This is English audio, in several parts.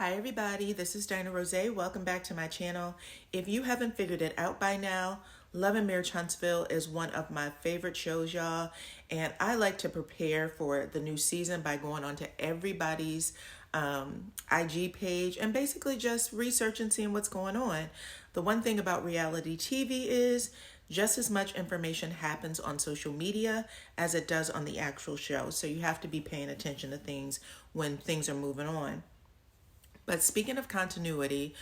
Hi everybody, this is Dinah Rose. Welcome back to my channel. If you haven't figured it out by now, Love and Marriage Huntsville is one of my favorite shows, y'all. And I like to prepare for the new season by going onto everybody's IG page and basically just researching, seeing what's going on. The one thing about reality TV is just as much information happens on social media as it does on the actual show. So you have to be paying attention to things when things are moving on. But speaking of continuity,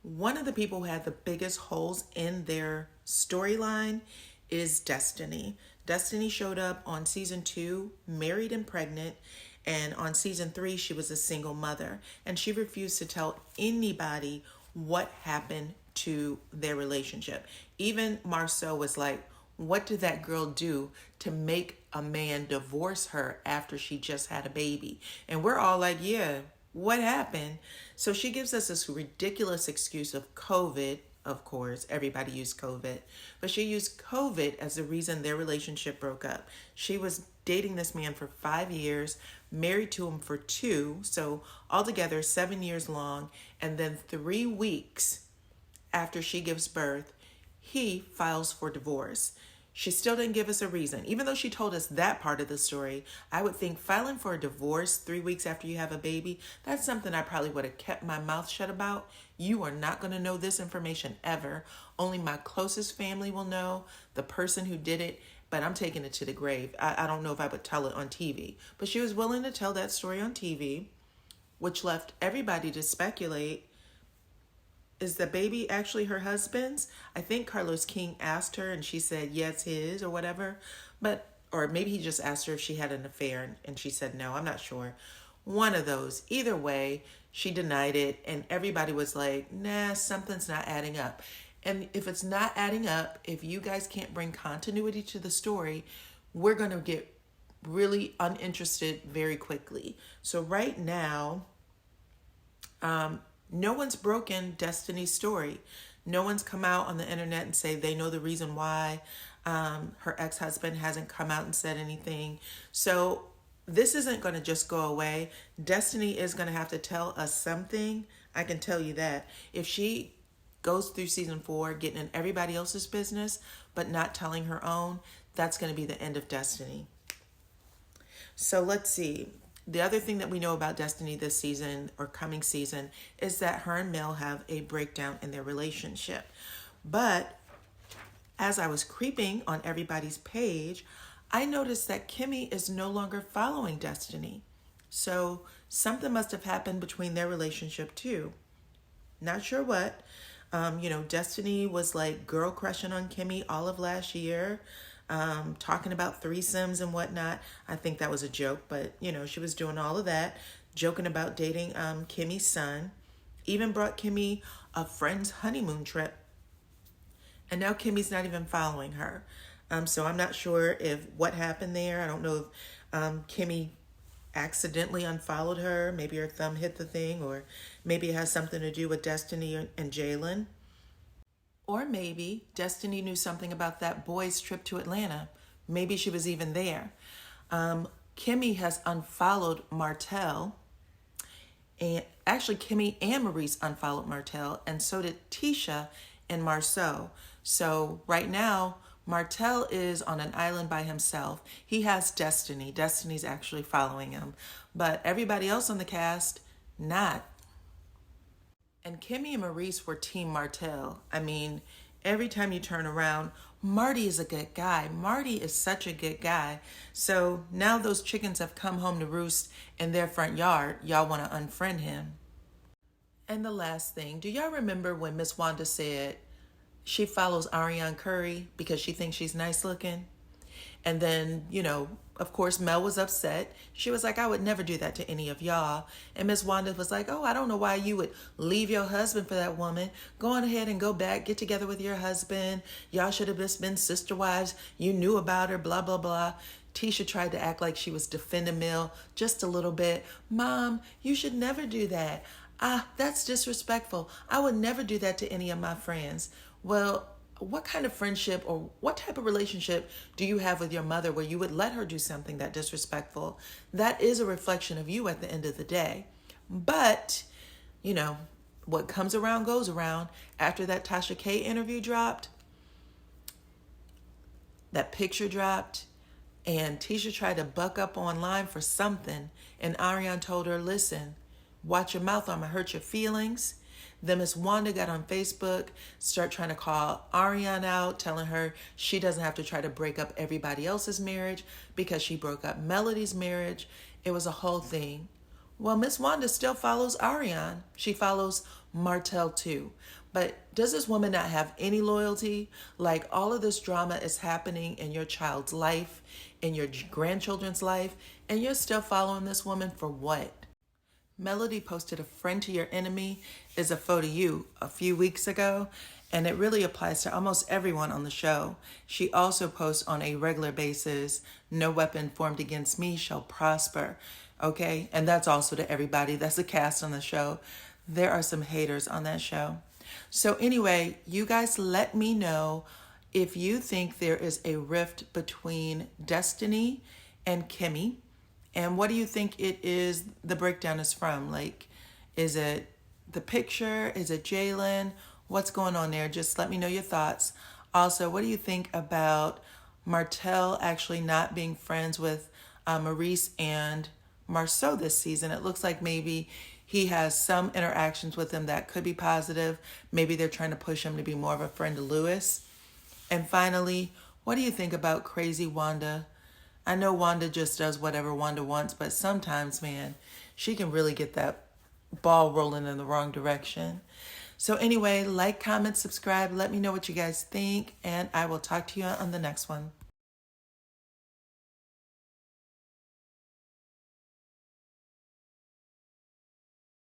one of the people who had the biggest holes in their storyline is Destiny. Destiny showed up on season 2, married and pregnant, and on season 3, she was a single mother, and she refused to tell anybody what happened to their relationship. Even Marsau was like, what did that girl do to make a man divorce her after she just had a baby? And we're all like, yeah, what happened? So she gives us this ridiculous excuse of COVID. Of course, everybody used COVID, but she used COVID as the reason their relationship broke up. She was dating this man for 5 years, married to him for 2, so altogether 7 years long, and then 3 weeks after she gives birth, he files for divorce. She still didn't give us a reason. Even though she told us that part of the story, I would think filing for a divorce 3 weeks after you have a baby, that's something I probably would have kept my mouth shut about. You are not going to know this information ever. Only my closest family will know, the person who did it, but I'm taking it to the grave. I don't know if I would tell it on TV. But she was willing to tell that story on TV, which left everybody to speculate, is the baby actually her husband's? I think Carlos King asked her and she said, yes, his or whatever. Or maybe he just asked her if she had an affair and she said no, I'm not sure. One of those. Either way, she denied it and everybody was like, nah, something's not adding up. And if it's not adding up, if you guys can't bring continuity to the story, we're going to get really uninterested very quickly. So right now, no one's broken Destiny's story. No one's come out on the internet and say they know the reason why. Her ex-husband hasn't come out and said anything. So this isn't going to just go away. Destiny is going to have to tell us something. I can tell you that. If she goes through season 4, getting in everybody else's business, but not telling her own, that's going to be the end of Destiny. So let's see. The other thing that we know about Destiny this season or coming season is that her and Mel have a breakdown in their relationship. But as I was creeping on everybody's page, I noticed that Kimmi is no longer following Destiny. So something must have happened between their relationship too. Not sure what. Destiny was like girl crushing on Kimmi all of last year. Talking about threesomes and whatnot. I think that was a joke, but she was doing all of that, joking about dating Kimmi's son, even brought Kimmi a friend's honeymoon trip. And now Kimmi's not even following her. So I'm not sure if what happened there. I don't know if Kimmi accidentally unfollowed her. Maybe her thumb hit the thing, or maybe it has something to do with Destiny and Jalen. Or maybe Destiny knew something about that boy's trip to Atlanta. Maybe she was even there. Kimmi has unfollowed Martell. And actually, Kimmi and Maurice unfollowed Martell. And so did Tisha and Marsau. So right now, Martell is on an island by himself. He has Destiny. Destiny's actually following him. But everybody else on the cast, not. And Kimmi and Maurice were Team Martell. I mean, every time you turn around, Marty is a good guy. Marty is such a good guy. So now those chickens have come home to roost in their front yard. Y'all want to unfriend him. And the last thing, do y'all remember when Miss Wanda said she follows Ariane Curry because she thinks she's nice looking? And then, of course, Mel was upset. She was like, I would never do that to any of y'all. And Miss Wanda was like, oh, I don't know why you would leave your husband for that woman. Go on ahead and go back, get together with your husband. Y'all should have just been sister wives. You knew about her, blah, blah, blah. Tisha tried to act like she was defending Mel just a little bit. Mom, you should never do that. That's disrespectful. I would never do that to any of my friends. Well, what kind of friendship or what type of relationship do you have with your mother where you would let her do something that disrespectful? That is a reflection of you at the end of the day. But you know, what comes around goes around. After that Tasha K interview dropped, that picture dropped, and Tisha tried to buck up online for something, and Ariane told her, listen, watch your mouth, I'm gonna hurt your feelings. Then Miss Wanda got on Facebook, start trying to call Ariane out, telling her she doesn't have to try to break up everybody else's marriage because she broke up Melody's marriage. It was a whole thing. Well, Miss Wanda still follows Ariane. She follows Martell too. But does this woman not have any loyalty? Like, all of this drama is happening in your child's life, in your grandchildren's life, and you're still following this woman for what? Melody posted a friend to your enemy is a foe to you a few weeks ago, and it really applies to almost everyone on the show. She also posts on a regular basis, no weapon formed against me shall prosper. Okay? And that's also to everybody. That's the cast on the show. There are some haters on that show. So anyway, you guys let me know if you think there is a rift between Destiny and Kimmi. And what do you think it is the breakdown is from? Like, is it the picture? Is it Jalen? What's going on there? Just let me know your thoughts. Also, what do you think about Martell actually not being friends with Maurice and Marsau this season? It looks like maybe he has some interactions with them that could be positive. Maybe they're trying to push him to be more of a friend to Lewis. And finally, what do you think about crazy Wanda? I know Wanda just does whatever Wanda wants, but sometimes, man, she can really get that ball rolling in the wrong direction. So anyway, like, comment, subscribe. Let me know what you guys think, and I will talk to you on the next one.